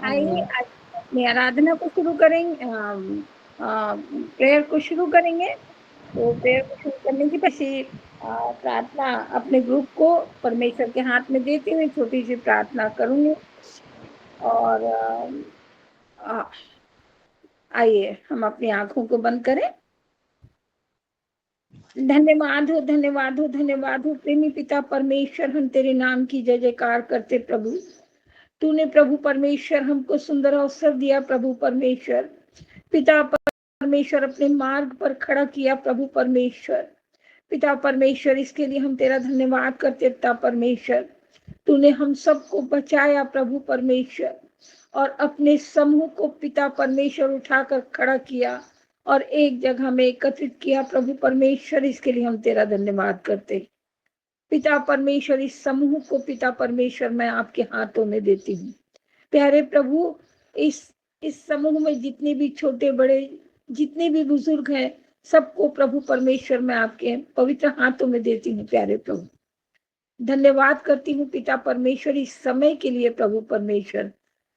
आइए आज अपनी आराधना को शुरू करेंगे, प्रेयर को शुरू करेंगे। तो प्रेयर को शुरू करने की पहले प्रार्थना अपने ग्रुप को परमेश्वर के हाथ में देते हुए छोटी सी प्रार्थना करूंगी। और आइए हम अपनी आंखों को बंद करें। धन्यवाद हो, धन्यवाद हो, धन्यवाद हो प्रेमी पिता परमेश्वर, हम तेरे नाम की जय जयकार करते प्रभु। तूने प्रभु परमेश्वर हमको सुंदर अवसर दिया प्रभु परमेश्वर। पिता परमेश्वर अपने मार्ग पर खड़ा किया प्रभु परमेश्वर। पिता परमेश्वर इसके लिए हम तेरा धन्यवाद करते पिता परमेश्वर। तूने हम सबको बचाया प्रभु परमेश्वर और अपने समूह को पिता परमेश्वर उठाकर खड़ा किया और एक जगह में एकत्रित किया प्रभु परमेश्वर। इसके लिए हम तेरा धन्यवाद करते पिता परमेश्वर। इस समूह को पिता परमेश्वर मैं आपके हाथों में देती हूँ प्यारे प्रभु। इस समूह में जितने भी छोटे बड़े जितने भी बुजुर्ग हैं सबको प्रभु परमेश्वर मैं आपके पवित्र हाथों में देती हूँ प्यारे प्रभु। धन्यवाद करती हूँ पिता परमेश्वर इस समय के लिए प्रभु परमेश्वर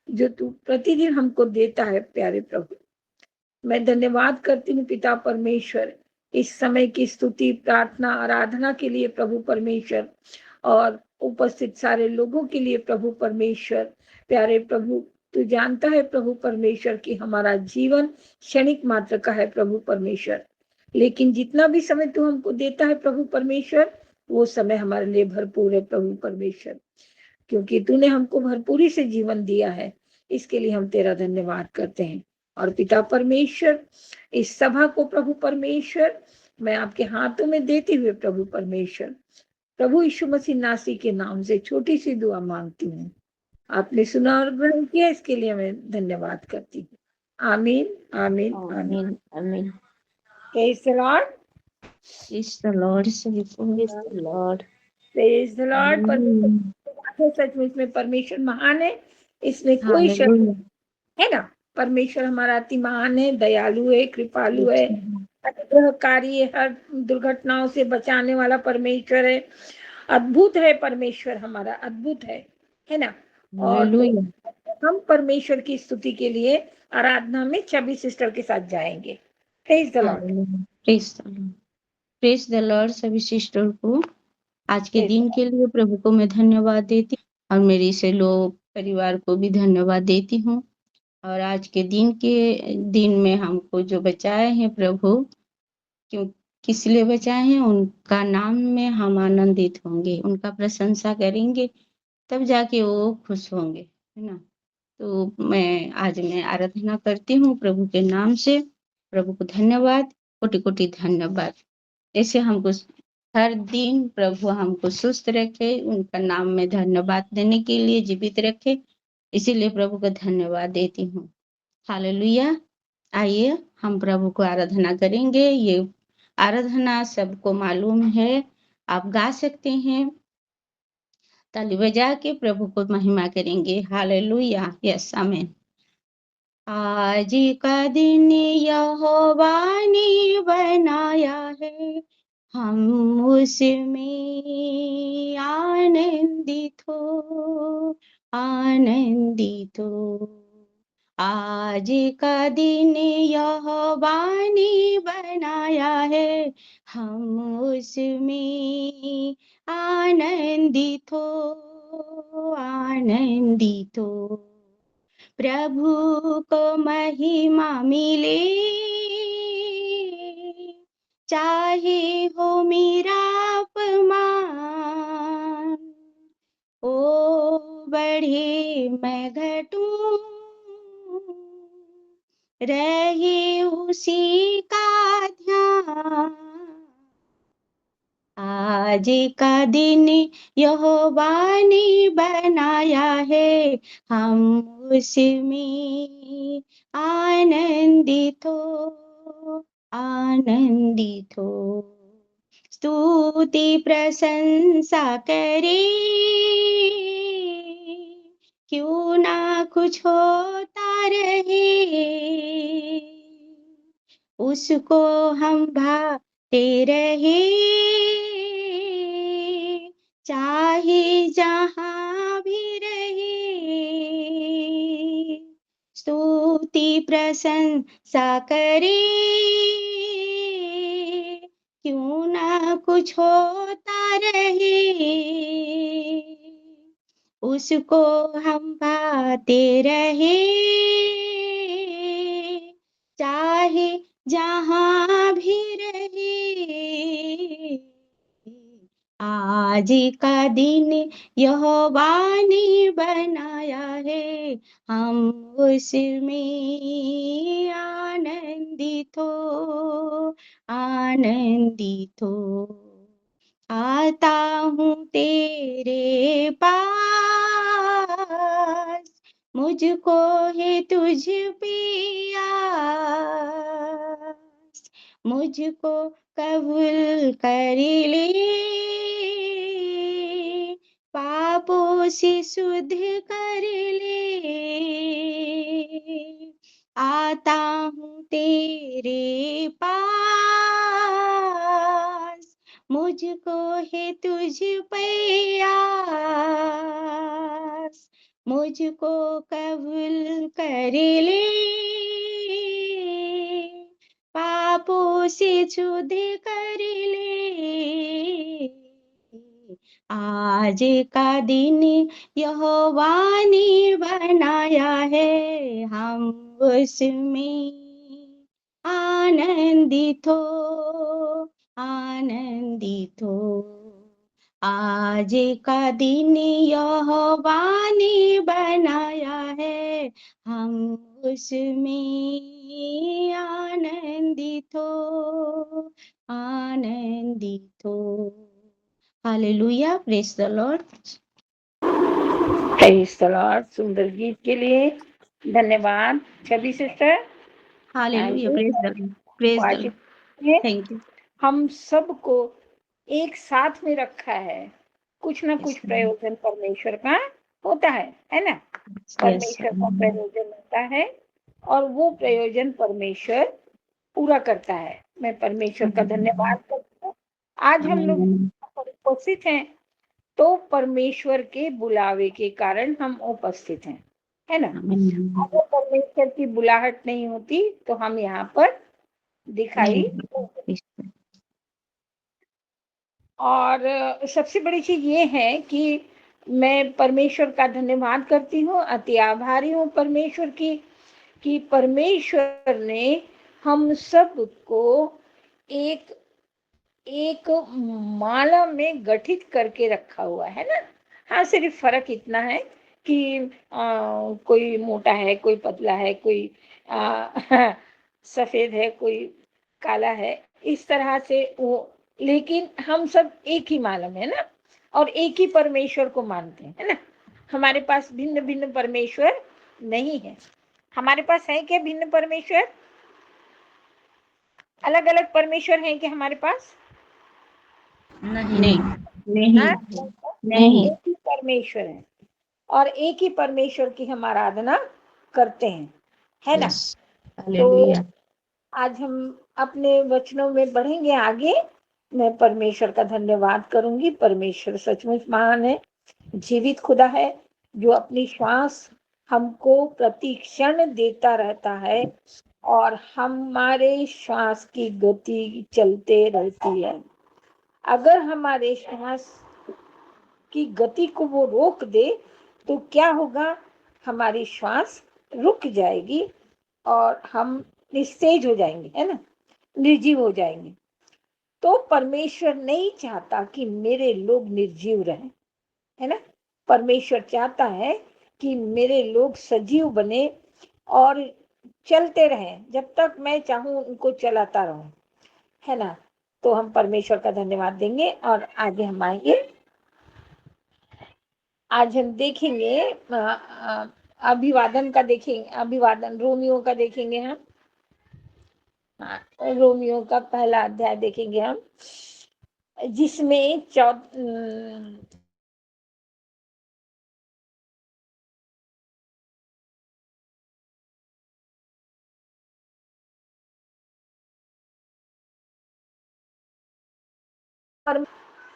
जो तू प्रतिदिन हमको देता है प्यारे प्रभु। मैं धन्यवाद करती हूँ पिता परमेश्वर इस समय की स्तुति प्रार्थना आराधना के लिए प्रभु परमेश्वर और उपस्थित सारे लोगों के लिए प्रभु परमेश्वर। प्यारे प्रभु तू जानता है प्रभु परमेश्वर कि हमारा जीवन क्षणिक मात्र का है प्रभु परमेश्वर, लेकिन जितना भी समय तू हमको देता है प्रभु परमेश्वर वो समय हमारे लिए भरपूर है प्रभु परमेश्वर, क्योंकि तूने हमको भरपूरी से जीवन दिया है। इसके लिए हम तेरा धन्यवाद करते हैं। और पिता परमेश्वर इस सभा को प्रभु परमेश्वर मैं आपके हाथों में देते हुए प्रभु परमेश्वर प्रभु यीशु मसीह नासी के नाम से छोटी सी दुआ मांगती हूँ। आपने सुना और ग्रहण किया, इसके लिए मैं धन्यवाद करती हूँ। आमीन आमीन आमीन आमीन। Praise the lord, praise the lord, praise the lord, praise the Lord. परमेश्वर सचमुच में परमेश्वर महान है, इसमें कोई शक है ना। परमेश्वर हमारा अति महान है, दयालु है, कृपालु है, अनुग्रहकारी है, हर दुर्घटनाओं से बचाने वाला परमेश्वर है। अद्भुत है परमेश्वर हमारा, अद्भुत है ना। और तो हम परमेश्वर की स्तुति के लिए आराधना में छवि सिस्टर के साथ जाएंगे। Praise the lord, praise the lord, praise the Lord. सभी सिस्टर को आज के दिन के लिए प्रभु को मैं धन्यवाद देती और मेरे से लोग परिवार को भी धन्यवाद देती हूँ। और आज के दिन में हमको जो बचाए हैं प्रभु, क्यों किस लिए बचाए हैं, उनका नाम में हम आनंदित होंगे, उनका प्रशंसा करेंगे, तब जाके वो खुश होंगे, है ना। तो मैं आराधना करती हूँ प्रभु के नाम से। प्रभु को धन्यवाद, कोटि कोटि धन्यवाद। ऐसे हमको हर दिन प्रभु हमको सुस्त रखे, उनका नाम में धन्यवाद देने के लिए जीवित रखे, इसीलिए प्रभु को धन्यवाद देती हूँ। हालेलुया। आइए हम प्रभु को आराधना करेंगे। ये आराधना सबको मालूम है, आप गा सकते हैं, ताली बजा के प्रभु को महिमा करेंगे। हालेलुया, यस आमीन। आज का दिन यहोवा ने बनाया है, हम उसमें आनंदित हो, आनंदित हो। आज का दिन यहोवा ने बनाया है, हम उसमें आनंदित हो, आनंदित हो। प्रभु को महिमा मिले, चाहे हो मेरा अपमान, ओ बढ़े मैं घटूं, रहे उसी का ध्यान। आज का दिन यहोवा ने बनाया है, हम उसमें आनंदित हो, आनंदित हो। स्तुति प्रशंसा करे, क्यों ना कुछ होता रहे, उसको हम भाते रहे, चाहे जहाँ भी रहे। स्तुति प्रशंसा करे, क्यों ना कुछ होता रहे, उसको हम पाते रहे, चाहे जहाँ भी रहे। आज का दिन यहोवा ने बनाया है, हम उसमें आनंदित हो, आनंदित हो। आता हूँ तेरे पास, मुझको है तुझ पे आस, मुझको कबूल कर ले, पापों से शुद्ध कर ले। आता हूँ तेरे पास, मुझको है तुझ पे आस, मुझको कबूल कर ले, पापों से शुद्ध कर ले। आज का दिन यहोवा ने बनाया है, हम उसमें आनंदित हो, आनंदित हो। आज का दिन यहोवा ने बनाया है, हम उसमें आनंदित हो, आनंदित हो। Hallelujah, praise the lord. Praise the lord. सुंदर गीत के लिए धन्यवाद Chhavi sister. Hallelujah, praise the lord, praise the lord. Thank you. हम सबको एक साथ में रखा है, कुछ ना कुछ प्रयोजन परमेश्वर का होता है ना। परमेश्वर का प्रयोजन होता है और वो प्रयोजन परमेश्वर पूरा करता है। मैं परमेश्वर का धन्यवाद करती हूँ। आज हम लोग उपस्थित हैं तो परमेश्वर के बुलावे के कारण हम उपस्थित हैं, है ना। अगर परमेश्वर की बुलाहट नहीं होती तो हम यहाँ पर दिखाई। और सबसे बड़ी चीज ये है कि मैं परमेश्वर का धन्यवाद करती हूँ, अति आभारी हूँ परमेश्वर की कि परमेश्वर ने हम सबको एक एक माला में गठित करके रखा हुआ है ना। हाँ, सिर्फ फर्क इतना है कि कोई मोटा है, कोई पतला है, कोई सफेद है, कोई काला है, इस तरह से वो, लेकिन हम सब एक ही माला में है ना, और एक ही परमेश्वर को मानते हैं, है ना। हमारे पास भिन्न भिन्न परमेश्वर नहीं है। हमारे पास है क्या भिन्न परमेश्वर? अलग अलग परमेश्वर हैं क्या हमारे पास? नहीं, नहीं, नहीं। एक ही परमेश्वर है और एक ही परमेश्वर की हम आराधना करते हैं, है ना। तो आज हम अपने वचनों में बढ़ेंगे आगे। मैं परमेश्वर का धन्यवाद करूंगी। परमेश्वर सचमुच महान है, जीवित खुदा है, जो अपनी श्वास हमको प्रति क्षण देता रहता है और हमारे श्वास की गति चलते रहती है। अगर हमारे श्वास की गति को वो रोक दे तो क्या होगा? हमारी श्वास रुक जाएगी और हम निस्तेज हो जाएंगे, है ना, निर्जीव हो जाएंगे। तो परमेश्वर नहीं चाहता कि मेरे लोग निर्जीव रहें, है ना। परमेश्वर चाहता है कि मेरे लोग सजीव बने और चलते रहें, जब तक मैं चाहूं उनको चलाता रहूं, है ना। तो हम परमेश्वर का धन्यवाद देंगे और आगे हम आएंगे। आज हम देखेंगे अभिवादन का, देखेंगे अभिवादन, रोमियो का देखेंगे हम। रोमियो का पहला अध्याय देखेंगे हम, जिसमें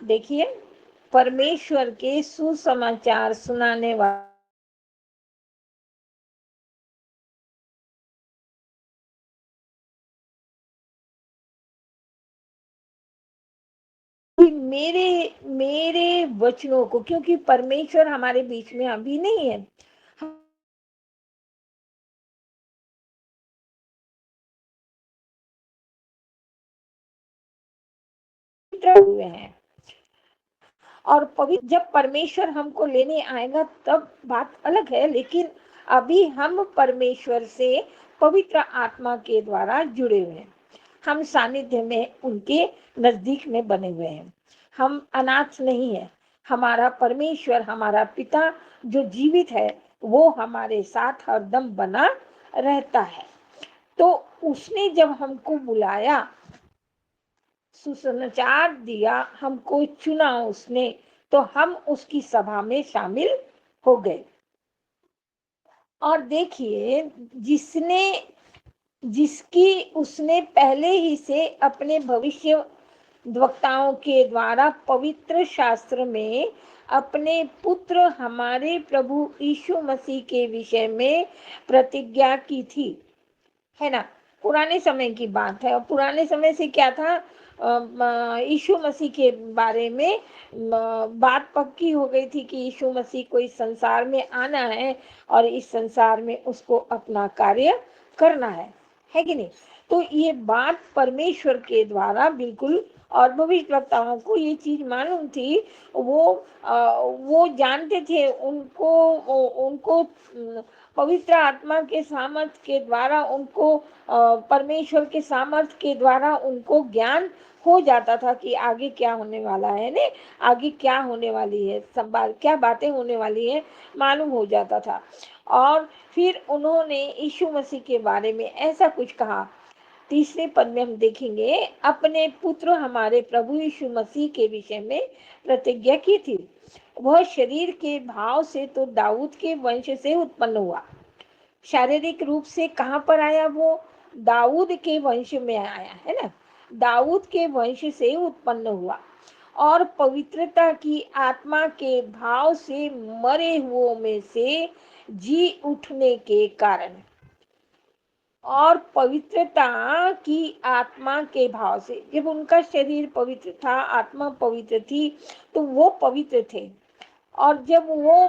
देखिए, परमेश्वर के सुसमाचार सुनाने वाले मेरे वचनों को, क्योंकि परमेश्वर हमारे बीच में अभी नहीं है, हुए हैं। और पवित्र जब परमेश्वर हमको लेने आएगा तब बात अलग है, लेकिन अभी हम परमेश्वर से पवित्र आत्मा के द्वारा जुड़े हुए हैं। हम सानिध्य में उनके नजदीक में बने हुए हैं। हम अनाथ नहीं है। हमारा परमेश्वर, हमारा पिता जो जीवित है, वो हमारे साथ हरदम बना रहता है। तो उसने जब हमको बुलाया, सुसमाचार दिया, हमको चुना उसने, तो हम उसकी सभा में शामिल हो गए। और देखिए, जिसकी उसने पहले ही से अपने भविष्य वक्ताओं के द्वारा पवित्र शास्त्र में अपने पुत्र हमारे प्रभु यीशु मसीह के विषय में प्रतिज्ञा की थी, है ना। पुराने समय की बात है। और पुराने समय से क्या था, यीशु मसीह के बारे में बात पक्की हो गई थी कि यीशु मसीह को इस संसार में आना है और इस संसार में उसको अपना कार्य करना है कि नहीं। तो ये बात परमेश्वर के द्वारा बिल्कुल, और भविष्यवक्ताओं को ये चीज मालूम थी। वो जानते थे, उनको पवित्र आत्मा के सामर्थ्य के द्वारा, उनको परमेश्वर के सामर्थ्य के द्वारा उनको ज्ञान हो जाता था कि आगे क्या होने वाला है, ने आगे क्या होने वाली है, सब क्या बातें होने वाली है, मालूम हो जाता था। और फिर उन्होंने यीशु मसीह के बारे में ऐसा कुछ कहा। तीसरे पद में हम देखेंगे, अपने पुत्र हमारे प्रभु यीशु मसीह के विषय में प्रतिज्ञा की थी। वह शरीर के भाव से तो दाऊद के वंश से उत्पन्न हुआ। शारीरिक रूप से कहाँ पर आया? वो दाऊद के वंश में आया, है ना। दाऊद के वंश से उत्पन्न हुआ और पवित्रता की आत्मा के भाव से मरे हुओं में से जी उठने के कारण, और पवित्रता की आत्मा के भाव से, जब उनका शरीर पवित्र था, आत्मा पवित्र थी, तो वो पवित्र थे। और जब वो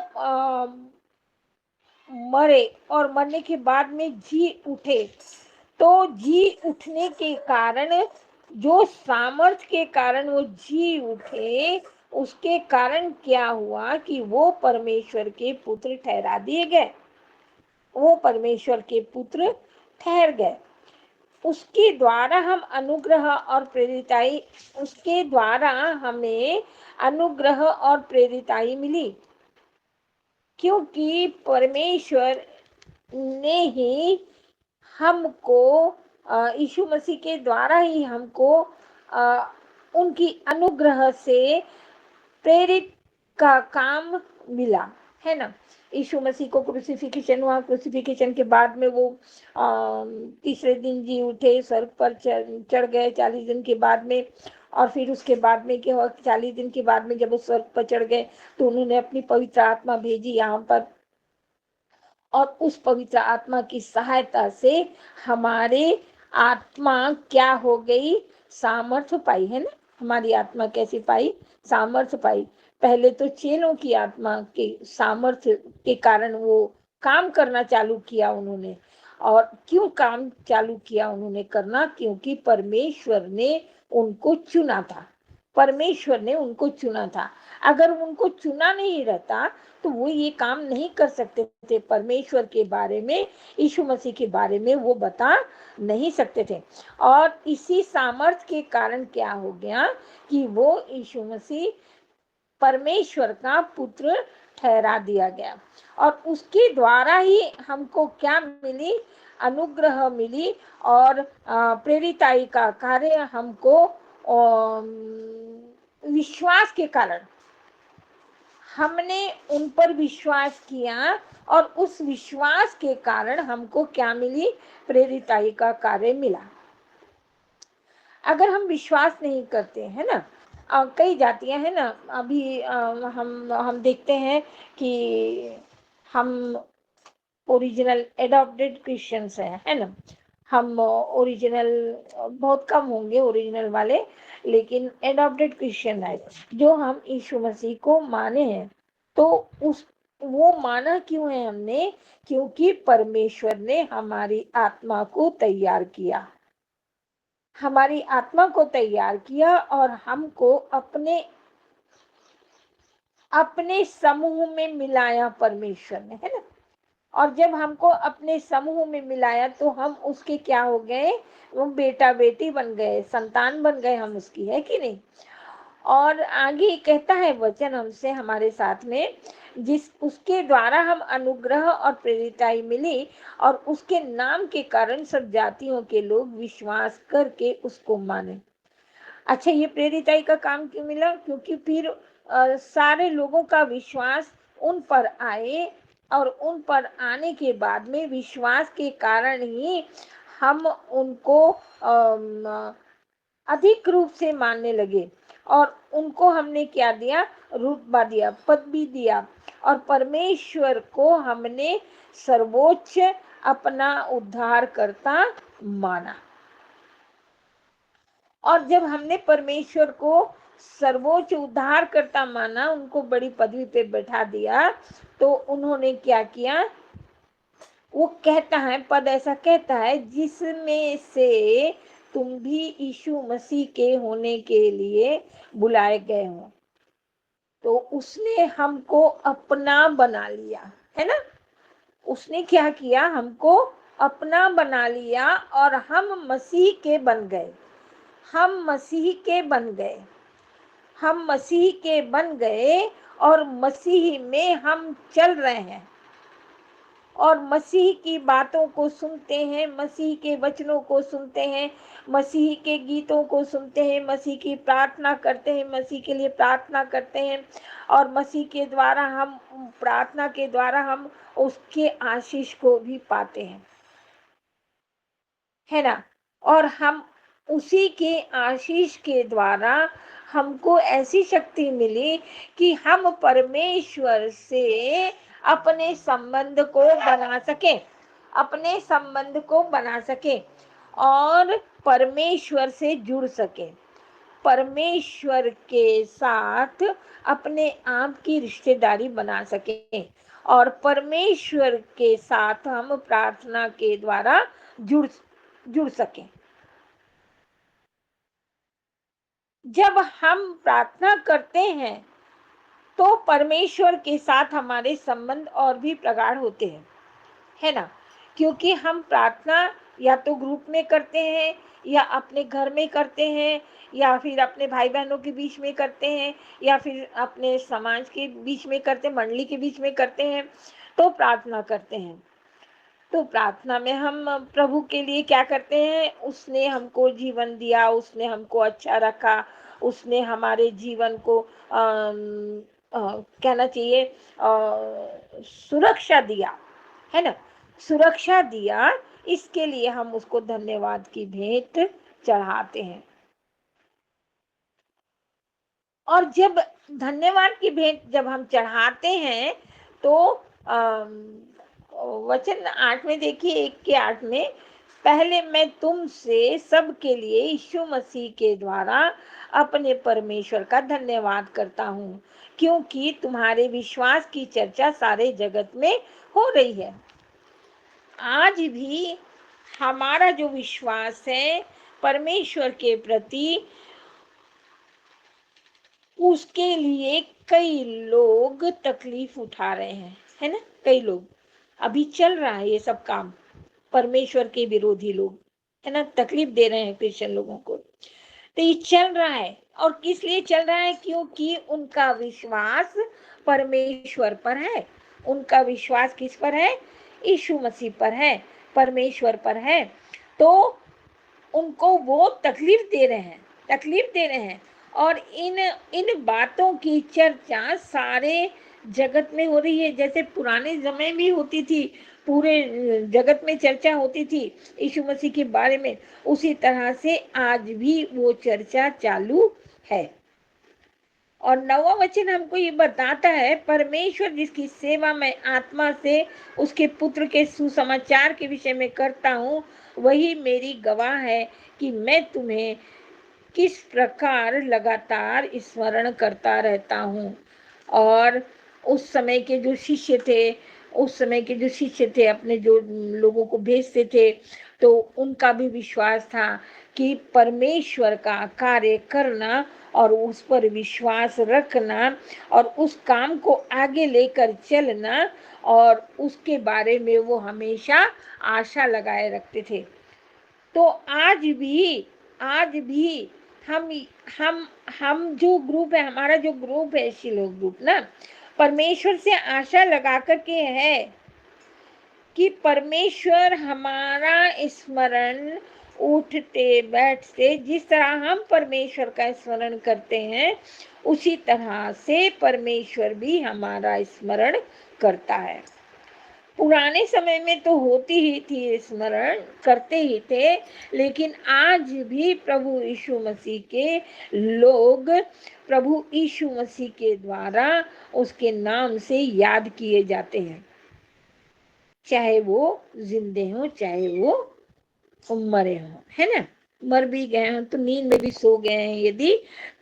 मरे और मरने के बाद में जी उठे, तो जी उठने के कारण, जो सामर्थ्य के कारण वो जी उठे, उसके कारण क्या हुआ कि वो परमेश्वर के पुत्र ठहरा दिए गए। वो परमेश्वर के पुत्र ठहर गए। उसके द्वारा हम अनुग्रह और प्रेरिताई, उसके द्वारा हमें अनुग्रह और प्रेरिताई मिली, क्योंकि परमेश्वर ने ही हमको, यीशु मसीह के द्वारा ही हमको उनकी अनुग्रह से प्रेरित का काम मिला, है ना। यीशु मसीह को क्रूसिफिक्शन हुआ, क्रूसिफिक्शन के बाद में वो तीसरे दिन जी उठे, स्वर्ग पर चढ़ गए 40 दिन के बाद में। और फिर उसके बाद में क्या हुआ, 40 दिन के बाद में जब वो स्वर्ग पर चढ़ गए तो उन्होंने अपनी पवित्र आत्मा भेजी यहाँ पर, और उस पवित्र आत्मा की सहायता से हमारे आत्मा क्या हो गई, सामर्थ्य पाई, है ना। हमारी आत्मा कैसी पाई? सामर्थ्य पाई। पहले तो चेलों की आत्मा के सामर्थ्य के कारण वो काम करना चालू किया उन्होंने। और क्यों काम चालू किया उन्होंने करना? क्योंकि परमेश्वर ने उनको चुना था। परमेश्वर ने उनको चुना था। अगर उनको चुना नहीं रहता तो वो ये काम नहीं कर सकते थे। परमेश्वर के बारे में, यीशु मसीह के बारे में वो बता नहीं सकते थे। और इसी सामर्थ्य के कारण क्या हो गया कि वो यीशु मसीह परमेश्वर का पुत्र ठहरा दिया गया। और उसके द्वारा ही हमको क्या मिली? अनुग्रह मिली। और प्रेरिताई का कार्य हमको विश्वास के कारण, हमने उन पर विश्वास किया और उस विश्वास के कारण हमको क्या मिली? प्रेरिताई का कार्य मिला। अगर हम विश्वास नहीं करते हैं ना, कई जातियां हैं ना, अभी हम देखते हैं कि हम ओरिजिनल एडॉप्टेड क्रिश्चियंस हैं, है ना। हम ओरिजिनल बहुत कम होंगे ओरिजिनल वाले, लेकिन एडॉप्टेड क्रिश्चियन है जो हम यीशु मसीह को माने हैं। तो उस वो माना क्यों है हमने? क्योंकि परमेश्वर ने हमारी आत्मा को तैयार किया, हमारी आत्मा को तैयार किया और हमको अपने अपने समूह में मिलाया परमेश्वर ने, है ना। और जब हमको अपने समूह में मिलाया तो हम उसके क्या हो गए? वो बेटा बेटी बन गए, संतान बन गए हम उसकी, है कि नहीं। और आगे कहता है वचन हमसे, हमारे साथ में, जिस उसके द्वारा हम अनुग्रह और प्रेरिताई मिली और उसके नाम के कारण सब जातियों के लोग विश्वास करके उसको माने। अच्छा, ये प्रेरिताई का काम क्यों मिला? क्योंकि फिर सारे लोगों का विश्वास उन पर आए और उन पर आने के बाद में विश्वास के कारण ही हम उनको अधिक रूप से मानने लगे और उनको हमने क्या दिया? रुतबा दिया, पदवी दिया और परमेश्वर को हमने सर्वोच्च अपना उद्धारकर्ता माना। और जब हमने परमेश्वर को सर्वोच्च उद्धारकर्ता माना, उनको बड़ी पदवी पे बैठा दिया, तो उन्होंने क्या किया? वो कहता है, पद ऐसा कहता है, जिसमें से तुम भी यीशु मसीह के होने के लिए बुलाए गए हो। तो उसने हमको अपना बना लिया, है ना। उसने क्या किया? हमको अपना बना लिया और हम मसीह के बन गए, हम मसीह के बन गए, हम मसीह के बन गए और मसीह में हम चल रहे हैं और मसीह की बातों को सुनते हैं, मसीह के वचनों को सुनते हैं, मसीह के गीतों को सुनते हैं, मसीह की प्रार्थना करते हैं, मसीह के लिए प्रार्थना करते हैं और मसीह के द्वारा हम प्रार्थना के द्वारा हम उसके आशीष को भी पाते हैं, है ना। और हम उसी के आशीष के द्वारा हमको ऐसी शक्ति मिली कि हम परमेश्वर से अपने संबंध को बना सके, अपने संबंध को बना सके और परमेश्वर से जुड़ सके, परमेश्वर के साथ अपने आप की रिश्तेदारी बना सके और परमेश्वर के साथ हम प्रार्थना के द्वारा जुड़ सके। जब हम प्रार्थना करते हैं तो परमेश्वर के साथ हमारे संबंध और भी प्रगाढ़ होते हैं, है ना। क्योंकि हम प्रार्थना या तो ग्रुप में करते हैं या अपने घर में करते हैं या फिर अपने भाई बहनों के बीच में करते हैं या फिर अपने समाज के बीच में करते हैं, मंडली के बीच में करते हैं, तो प्रार्थना करते हैं। तो प्रार्थना में हम प्रभु के लिए क्या करते हैं? उसने हमको जीवन दिया, उसने हमको अच्छा रखा, उसने हमारे जीवन को कहना चाहिए सुरक्षा दिया, है ना, सुरक्षा दिया। इसके लिए हम उसको धन्यवाद की भेंट चढ़ाते हैं। और जब धन्यवाद की भेंट जब हम चढ़ाते हैं तो वचन 8 में देखिए, 1 के 8 में, पहले मैं तुमसे सबके लिए यीशु मसीह के द्वारा अपने परमेश्वर का धन्यवाद करता हूँ, क्योंकि तुम्हारे विश्वास की चर्चा सारे जगत में हो रही है। आज भी हमारा जो विश्वास है परमेश्वर के प्रति, उसके लिए कई लोग तकलीफ उठा रहे हैं, है ना। कई लोग अभी चल रहा है ये सब काम, परमेश्वर के विरोधी लोग, है ना, तकलीफ दे रहे हैं क्रिश्चियन लोगों को। तो ये चल रहा है और किस लिए चल रहा है? क्योंकि उनका विश्वास परमेश्वर पर है, उनका विश्वास किस पर है? यीशु मसीह पर है, परमेश्वर पर है। तो उनको वो तकलीफ दे रहे हैं, तकलीफ दे रहे हैं। और इन बातों की चर्चा सारे जगत में हो रही है। जैसे पुराने समय में होती थी, पूरे जगत में चर्चा होती थी यीशु मसीह के बारे में, उसी तरह से आज भी वो चर्चा चालू है। और 9वां वचन हमको ये बताता है, परमेश्वर जिसकी सेवा मैं आत्मा से उसके पुत्र के सुसमाचार के विषय में करता हूँ, वही मेरी गवाह है कि मैं तुम्हें किस प्रकार लगातार स्मरण करता रहता हूँ। और उस समय के जो शिष्य थे, अपने जो लोगों को भेजते थे, तो उनका भी विश्वास था कि परमेश्वर का कार्य करना और उस पर विश्वास रखना और उस काम को आगे लेकर चलना, और उसके बारे में वो हमेशा आशा लगाए रखते थे। तो आज भी हम हम जो ग्रुप है, हमारा जो ग्रुप है शिलो ग्रुप ना, परमेश्वर से आशा लगा करके है कि परमेश्वर हमारा स्मरण उठते बैठते, जिस तरह हम परमेश्वर का स्मरण करते हैं, उसी तरह से परमेश्वर भी हमारा स्मरण करता है। पुराने समय में तो होती ही थी, स्मरण करते ही थे, लेकिन आज भी प्रभु यीशु मसीह के लोग प्रभु यीशु मसीह के द्वारा उसके नाम से याद किए जाते हैं, चाहे वो जिंदे हो चाहे वो मरे हो, है ना। मर भी गए हैं तो नींद में भी सो गए हैं यदि,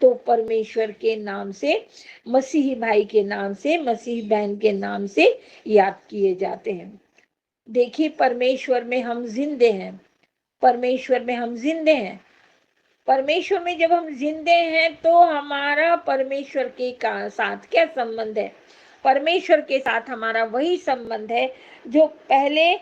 तो परमेश्वर के नाम से, मसीही भाई के नाम से, मसीही बहन के नाम से याद किए जाते हैं। देखिए, परमेश्वर में हम जिंदे हैं, परमेश्वर में हम जिंदे हैं। परमेश्वर में जब हम जिंदे हैं तो हमारा परमेश्वर के साथ क्या संबंध है? परमेश्वर के साथ हमारा वही संबंध है जो पहले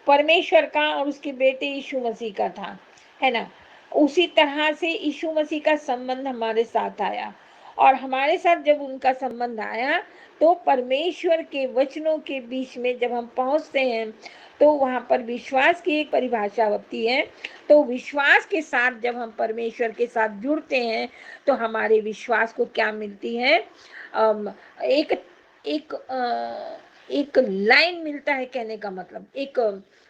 परमेश्वर का और उसके बेटे यीशु मसीह का था, है ना। उसी तरह से यीशु मसीह का संबंध हमारे साथ आया, और हमारे साथ जब उनका संबंध आया तो परमेश्वर के वचनों के बीच में जब हम पहुंचते हैं तो वहां पर विश्वास की एक परिभाषा होती है। तो विश्वास के साथ जब हम परमेश्वर के साथ जुड़ते हैं तो हमारे विश्वास को क्या मिलती है? एक एक एक लाइन मिलता है, कहने का मतलब एक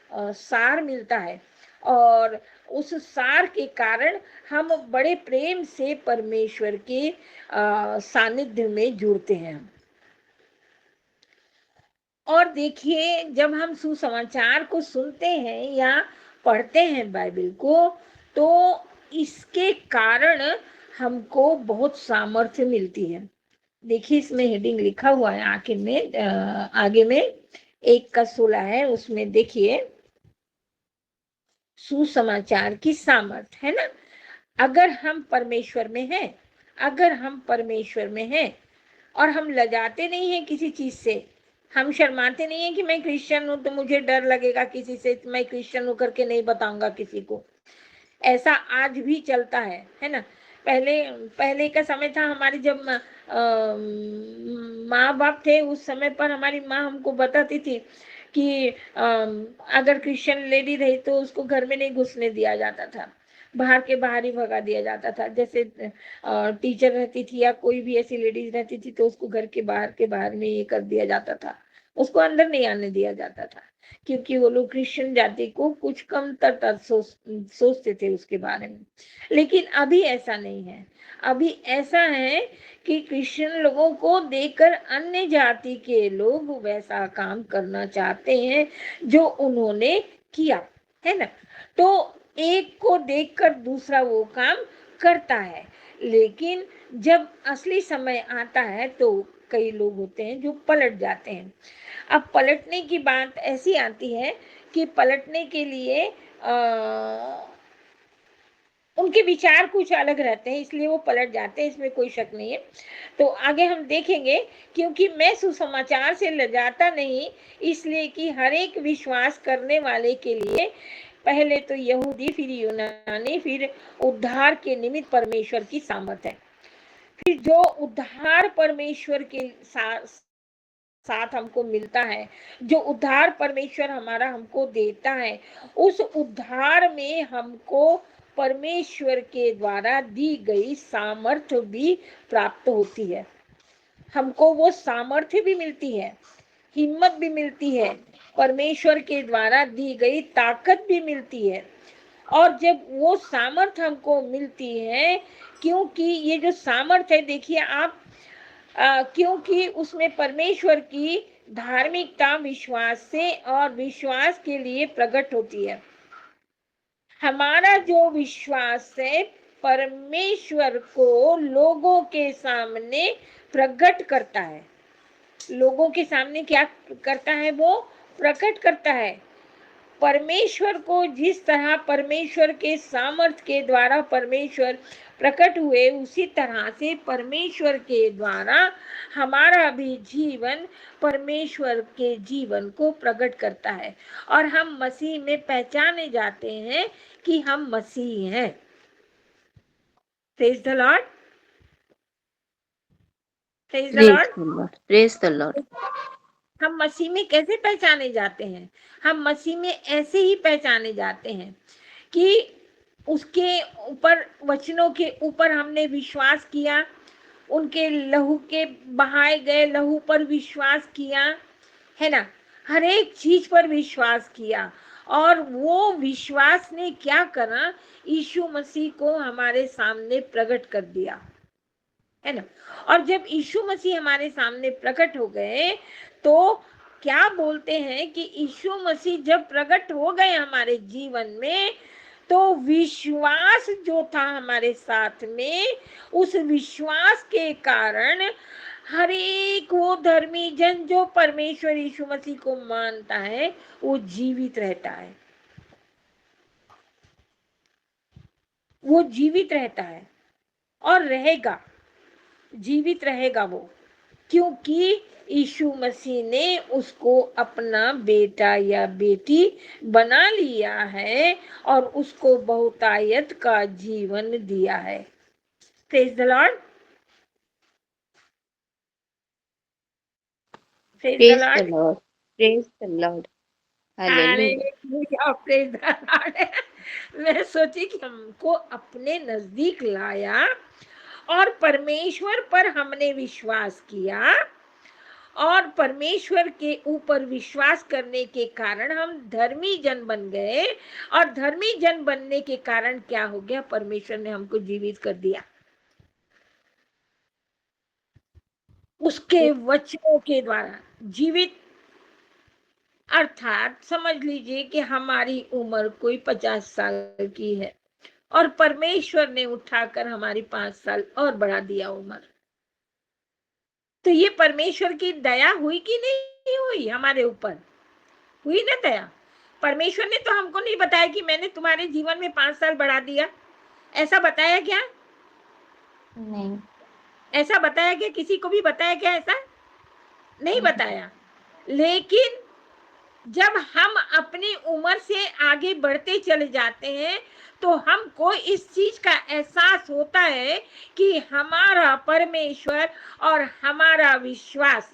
सार मिलता है, और उस सार के कारण हम बड़े प्रेम से परमेश्वर के सानिध्य में जुड़ते हैं। और देखिए, जब हम सुसमाचार को सुनते हैं या पढ़ते हैं बाइबल को, तो इसके कारण हमको बहुत सामर्थ्य मिलती है। देखिए, इसमें हेडिंग लिखा हुआ है आगे में 1:16 है, उसमें देखिए सुसमाचार की सामर्थ, है ना। अगर हम परमेश्वर में हैं, अगर हम परमेश्वर में हैं और हम लजाते नहीं हैं किसी चीज से, हम शर्माते नहीं हैं कि मैं क्रिश्चियन हूं तो मुझे डर लगेगा किसी से, मैं क्रिश्चियन हूं करके नहीं बताऊंगा किसी को। ऐसा आज भी चलता है ना। पहले पहले का समय था, हमारी जब माँ बाप थे उस समय पर हमारी माँ हमको बताती थी कि अगर क्रिश्चियन लेडी रही तो उसको घर में नहीं घुसने दिया जाता था, बाहर के बाहर ही भगा दिया जाता था। जैसे टीचर रहती थी या कोई भी ऐसी लेडीज रहती थी तो उसको घर के बाहर में ये कर दिया जाता था, उसको अंदर नहीं आने दिया जाता था, क्योंकि वो लोग क्रिश्चियन जाति को कुछ कमतर सोचते थे उसके बारे में। लेकिन अभी ऐसा नहीं है। अभी ऐसा है कि क्रिश्चियन लोगों को देखकर अन्य जाति के लोग वैसा काम करना चाहते हैं जो उन्होंने किया, है ना। तो एक को देखकर दूसरा वो काम करता है, लेकिन जब असली समय आता है तो कई लोग होते हैं जो पलट जाते हैं। अब पलटने की बात ऐसी आती है कि पलटने के लिए उनके विचार कुछ अलग रहते हैं, इसलिए वो पलट जाते हैं, इसमें कोई शक नहीं है। तो आगे हम देखेंगे, क्योंकि मैं सुसमाचार से लजाता नहीं, इसलिए कि हर एक विश्वास करने वाले के लिए, पहले तो यहूदी फिर यूनानी फिर उद्धार के निमित्त परमेश्वर की सामर्थ है। फिर जो उद्धार परमेश्वर के साथ हमको मिलता है, जो उद्धार परमेश्वर हमारा हमको देता है, उस उद्धार में हमको परमेश्वर के द्वारा दी गई सामर्थ्य भी प्राप्त होती है। हमको वो सामर्थ्य भी मिलती है, हिम्मत भी मिलती है, परमेश्वर के द्वारा दी गई ताकत भी मिलती है। और जब वो सामर्थ्य हमको मिलती है क्योंकि ये जो सामर्थ्य है, देखिए आप, क्योंकि उसमें परमेश्वर की धार्मिकता विश्वास से और विश्वास के लिए प्रकट होती है। हमारा जो विश्वास है परमेश्वर को लोगों के सामने प्रकट करता है। लोगों के सामने क्या करता है? वो प्रकट करता है। परमेश्वर को जिस तरह परमेश्वर के सामर्थ के द्वारा परमेश्वर प्रकट हुए, उसी तरह से परमेश्वर के द्वारा हमारा भी जीवन परमेश्वर के जीवन को प्रकट करता है और हम मसीह में पहचाने जाते हैं कि हम मसीह हैं। Praise the lord, praise the lord, praise the Lord. हम मसीह में कैसे पहचाने जाते हैं? हम मसीह में ऐसे ही पहचाने जाते हैं कि उसके ऊपर, वचनों के ऊपर हमने विश्वास किया, उनके लहू के बहाए गए लहू पर विश्वास किया, है ना, हर एक चीज पर विश्वास किया। और वो विश्वास ने क्या करा? यीशु मसीह को हमारे सामने प्रकट कर दिया, है ना। और जब यीशु मसीह हमारे सामने प्रकट हो गए तो क्या बोलते हैं कि यीशु मसीह जब प्रकट हो गए हमारे जीवन में, तो विश्वास जो था हमारे साथ में, उस विश्वास के कारण हर एक वो धर्मी जन जो परमेश्वर यीशु मसीह को मानता है वो जीवित रहता है, वो जीवित रहता है और रहेगा, जीवित रहेगा वो, क्योंकि यीशु मसीह ने उसको अपना बेटा या बेटी बना लिया है और उसको बहुतायत का जीवन दिया है। Praise the lord, praise the lord, praise the Lord. Hallelujah, praise the Lord. मैं सोची कि हमको अपने नजदीक लाया और परमेश्वर पर हमने विश्वास किया और परमेश्वर के ऊपर विश्वास करने के कारण हम धर्मी जन बन गए और धर्मी जन बनने के कारण क्या हो गया? परमेश्वर ने हमको जीवित कर दिया उसके वचनों के द्वारा। जीवित अर्थात समझ लीजिए कि हमारी उम्र कोई 50 साल की है और परमेश्वर ने उठाकर हमारी 5 साल और बढ़ा दिया उम्र। तो ये परमेश्वर की दया हुई कि नहीं हुई? हमारे ऊपर हुई ना दया। परमेश्वर ने तो हमको नहीं बताया कि मैंने तुम्हारे जीवन में 5 साल बढ़ा दिया, ऐसा बताया क्या? नहीं। ऐसा बताया क्या? किसी को भी बताया क्या? ऐसा नहीं बताया। लेकिन जब हम अपनी उम्र से आगे बढ़ते चले जाते हैं तो हमको इस चीज का एहसास होता है कि हमारा परमेश्वर और हमारा विश्वास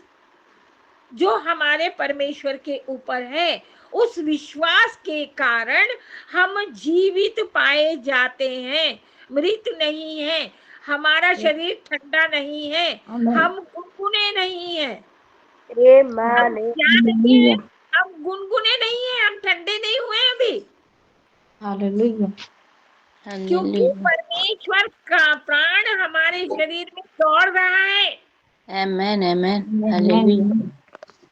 जो हमारे परमेश्वर के ऊपर है, उस विश्वास के कारण हम जीवित पाए जाते हैं, मृत नहीं है, हमारा शरीर ठंडा नहीं है, हम गुनगुने नहीं है, हम क्या नहीं है, हम गुनगुने नहीं है, हम ठंडे नहीं हुए अभी, हालेलुया, क्योंकि परमेश्वर का प्राण हमारे शरीर में दौड़ रहा है। आमेन, आमेन, हालेलुया।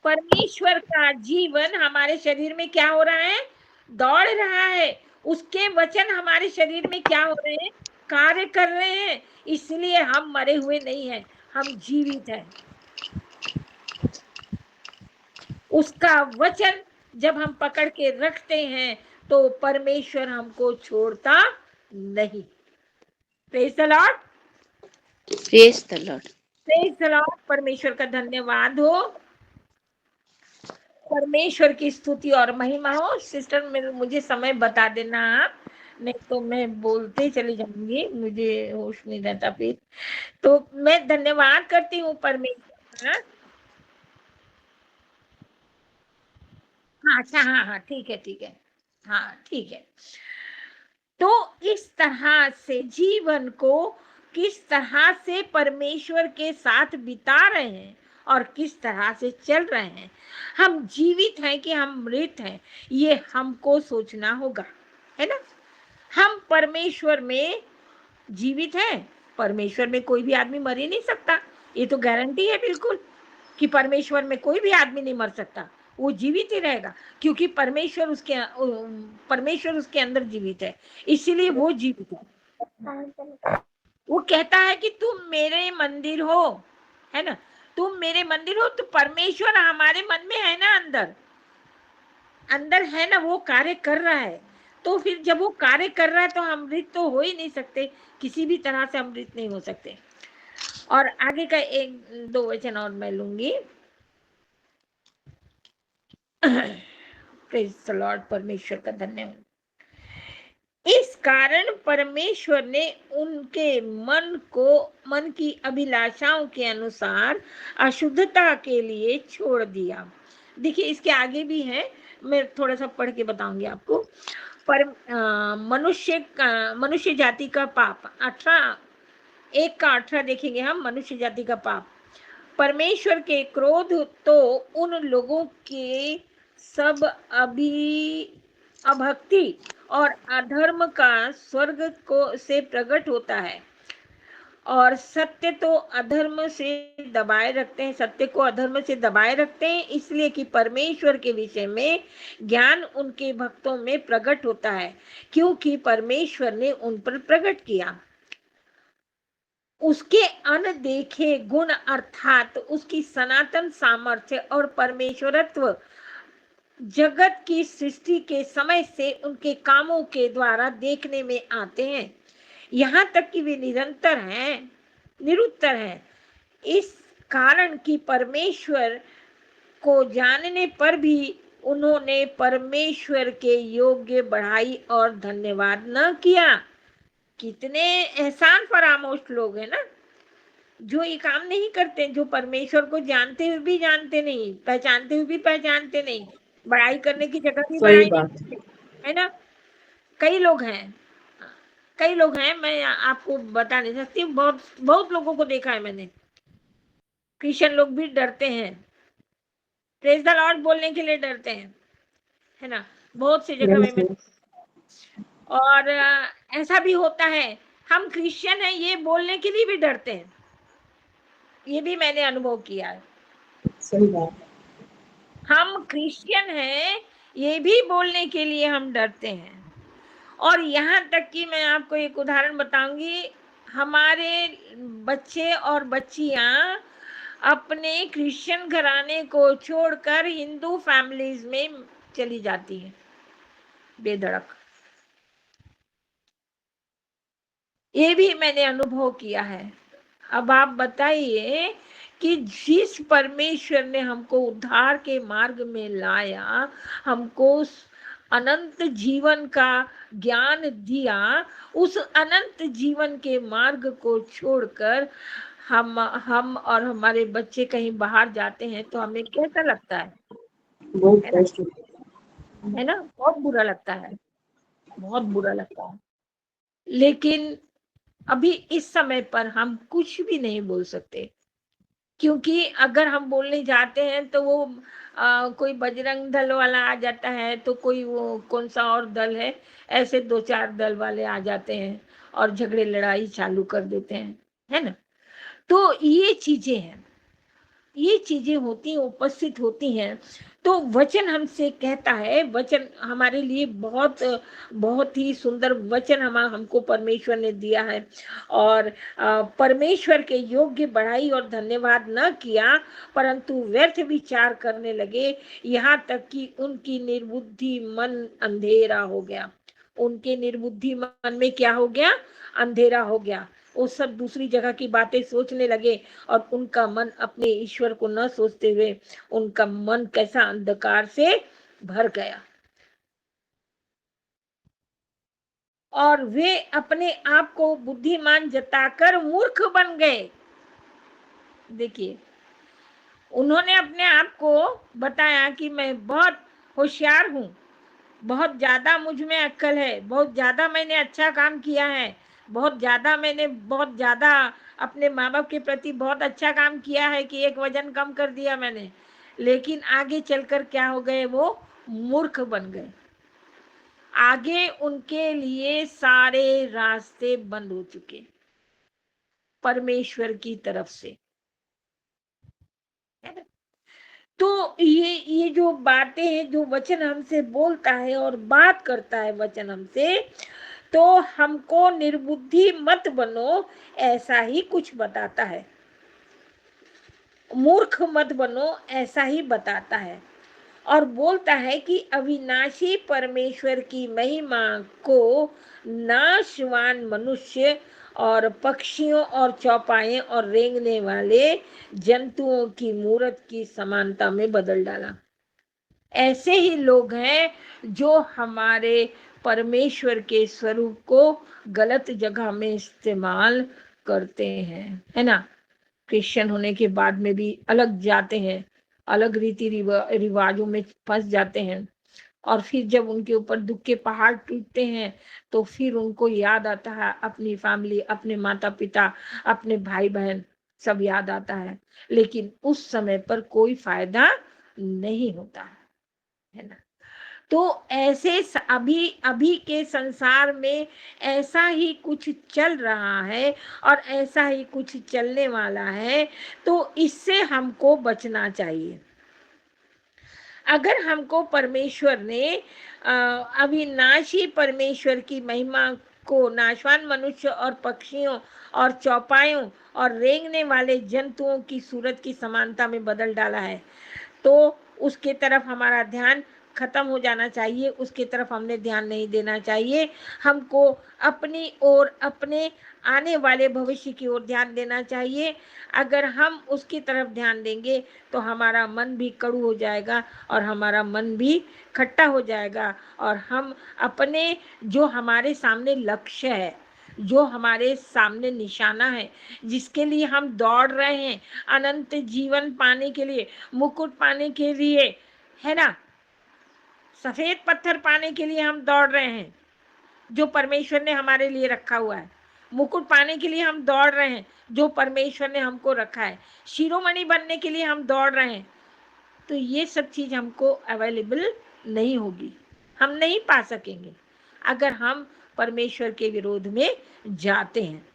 परमेश्वर का जीवन हमारे शरीर में क्या हो रहा है? दौड़ रहा है। उसके वचन हमारे शरीर में क्या हो रहे हैं? कार्य कर रहे हैं। इसलिए हम मरे हुए नहीं हैं, हम जीवित हैं। उसका वचन जब हम पकड़ के रखते हैं तो परमेश्वर हमको छोड़ता नहीं। Praise the lord, praise the lord, praise the Lord. परमेश्वर का धन्यवाद हो, परमेश्वर की स्तुति और महिमा हो। सिस्टर मुझे समय बता देना आप, नहीं तो मैं बोलते चली जाऊंगी, मुझे होश नहीं रहता फिर। तो मैं धन्यवाद करती हूँ परमेश्वर का। हाँ अच्छा, हाँ हाँ ठीक है, ठीक है, हाँ ठीक है। तो इस तरह से जीवन को किस तरह से परमेश्वर के साथ बिता रहे हैं और किस तरह से चल रहे हैं, हम जीवित हैं कि हम मृत हैं, ये हमको सोचना होगा, है ना। हम परमेश्वर में जीवित हैं परमेश्वर में कोई भी आदमी मर ही नहीं सकता, ये तो गारंटी है बिल्कुल कि परमेश्वर में कोई भी आदमी नहीं मर सकता, वो जीवित ही रहेगा, क्योंकि परमेश्वर उसके अंदर जीवित है, इसीलिए वो जीवित है। वो कहता है कि तुम मेरे मंदिर हो, है ना, तुम मेरे मंदिर हो, तो परमेश्वर हमारे मन में है ना, अंदर है ना, वो कार्य कर रहा है। तो फिर जब वो कार्य कर रहा है तो हम मृत तो हो ही नहीं सकते, किसी भी तरह से हम मृत नहीं हो सकते। और आगे का एक दो वचन और मैं लूंगी। प्रेज द लॉर्ड, परमेश्वर का धन्यवाद। इस कारण परमेश्वर ने उनके मन की अभिलाषाओं के अनुसार अशुद्धता के लिए छोड़ दिया। देखिए इसके आगे भी है, मैं थोड़ा सा पढ़ के बताऊंगी आपको। पर मनुष्य जाति का पाप 1:18 देखेंगे हम। मनुष्य जाति का पाप, परमेश्वर के क्रोध तो उन लोगों के सब अभक्ति और अधर्म का स्वर्ग को से प्रकट होता है, और सत्य को अधर्म से दबाए रखते हैं, इसलिए कि परमेश्वर के विषय में ज्ञान उनके भक्तों में प्रकट होता है, क्योंकि परमेश्वर ने उन पर प्रकट किया। उसके अनदेखे गुण अर्थात उसकी सनातन सामर्थ्य और परमेश्वरत्व जगत की सृष्टि के समय से उनके कामों के द्वारा देखने में आते हैं, यहाँ तक कि वे निरुत्तर हैं। इस कारण कि परमेश्वर को जानने पर भी उन्होंने परमेश्वर के योग्य बढ़ाई और धन्यवाद न किया। कितने एहसान फरामोश लोग हैं ना, जो ये काम नहीं करते, जो परमेश्वर को जानते हुए भी जानते नहीं, पहचानते हुए भी पहचानते नहीं, बड़ाई करने की जगह भी सही बड़ाई नहीं बात करते, है ना। कई लोग हैं, मैं आपको बता नहीं सकती, बहुत बहुत लोगों को देखा है मैंने। क्रिश्चियन लोग भी डरते हैं, प्रेज द लॉर्ड बोलने के लिए डरते हैं, है ना, बहुत सी जगह में। और ऐसा भी होता है, हम क्रिश्चियन हैं ये बोलने के लिए भी डरते हैं, ये भी मैंने अनुभव किया है। सही बात। हम क्रिश्चियन हैं ये भी बोलने के लिए हम डरते हैं। और यहाँ तक कि मैं आपको एक उदाहरण बताऊंगी, हमारे बच्चे और बच्चियां अपने क्रिश्चियन घराने को छोड़कर हिंदू फैमिलीज में चली जाती हैं बेधड़क, ये भी मैंने अनुभव किया है। अब आप बताइए कि जिस परमेश्वर ने हमको उद्धार के मार्ग में लाया, हमको अनंत जीवन का ज्ञान दिया, उस अनंत जीवन के मार्ग को छोड़कर हम और हमारे बच्चे कहीं बाहर जाते हैं तो हमें कैसा लगता है? बहुत है ना, कष्ट है ना, बहुत बुरा लगता है, बहुत बुरा लगता है। लेकिन अभी इस समय पर हम कुछ भी नहीं बोल सकते, क्योंकि अगर हम बोलने जाते हैं तो वो कोई बजरंग दल वाला आ जाता है, तो कोई वो कौन सा और दल है, ऐसे 2-4 दल वाले आ जाते हैं और झगड़े लड़ाई चालू कर देते हैं, है ना। तो ये चीजें होती हैं, उपस्थित होती हैं। तो वचन हमसे कहता है, वचन हमारे लिए बहुत बहुत ही सुंदर वचन हमको परमेश्वर ने दिया है, और परमेश्वर के योग्य बढ़ाई और धन्यवाद न किया, परंतु व्यर्थ विचार करने लगे, यहाँ तक कि उनकी निर्बुद्धि मन अंधेरा हो गया। उनके निर्बुद्धि मन में क्या हो गया? अंधेरा हो गया। वो सब दूसरी जगह की बातें सोचने लगे, और उनका मन अपने ईश्वर को न सोचते हुए उनका मन कैसा अंधकार से भर गया, और वे अपने आप को बुद्धिमान जताकर मूर्ख बन गए। देखिए, उन्होंने अपने आप को बताया कि मैं बहुत होशियार हूँ, बहुत ज्यादा मुझ में अक्ल है, बहुत ज्यादा मैंने अच्छा काम किया है, बहुत ज्यादा अपने माँ बाप के प्रति बहुत अच्छा काम किया है कि एक वजन कम कर दिया मैंने। लेकिन आगे चलकर क्या हो गए? वो मूर्ख बन गए। आगे उनके लिए सारे रास्ते बंद हो चुके। परमेश्वर की तरफ से, है ना। तो ये जो बातें हैं, जो वचन हमसे बोलता है और बात करता है वचन हमसे, तो हमको निर्बुद्धि मत बनो ऐसा ही कुछ बताता है, मूर्ख मत बनो ऐसा ही बताता है। और बोलता है कि अविनाशी परमेश्वर की महिमा को नाशवान मनुष्य और पक्षियों और चौपाए और रेंगने वाले जंतुओं की मूरत की समानता में बदल डाला। ऐसे ही लोग हैं जो हमारे परमेश्वर के स्वरूप को गलत जगह में इस्तेमाल करते हैं, है ना। क्रिश्चियन होने के बाद में भी अलग जाते हैं, अलग रीति रिवाजों में फंस जाते हैं, और फिर जब उनके ऊपर दुख के पहाड़ टूटते हैं तो फिर उनको याद आता है अपनी फैमिली, अपने माता पिता, अपने भाई बहन, सब याद आता है। लेकिन उस समय पर कोई फायदा नहीं होता है ना। तो ऐसे अभी अभी के संसार में ऐसा ही कुछ चल रहा है और ऐसा ही कुछ चलने वाला है, तो इससे हमको बचना चाहिए। अगर हमको परमेश्वर ने अविनाशी परमेश्वर की महिमा को नाशवान मनुष्य और पक्षियों और चौपायों और रेंगने वाले जंतुओं की सूरत की समानता में बदल डाला है, तो उसके तरफ हमारा ध्यान खत्म हो जाना चाहिए, उसके तरफ हमने ध्यान नहीं देना चाहिए। हमको अपनी ओर, अपने आने वाले भविष्य की ओर ध्यान देना चाहिए। अगर हम उसकी तरफ ध्यान देंगे तो हमारा मन भी कड़ू हो जाएगा और हमारा मन भी खट्टा हो जाएगा, और हम अपने जो हमारे सामने लक्ष्य है, जो हमारे सामने निशाना है, जिसके लिए हम दौड़ रहे हैं, अनंत जीवन पाने के लिए, मुकुट पाने के लिए, है ना, सफेद पत्थर पाने के लिए हम दौड़ रहे हैं, जो परमेश्वर ने हमारे लिए रखा हुआ है। मुकुट पाने के लिए हम दौड़ रहे हैं, जो परमेश्वर ने हमको रखा है। शिरोमणि बनने के लिए हम दौड़ रहे हैं। तो ये सब चीज हमको अवेलेबल नहीं होगी, हम नहीं पा सकेंगे अगर हम परमेश्वर के विरोध में जाते हैं।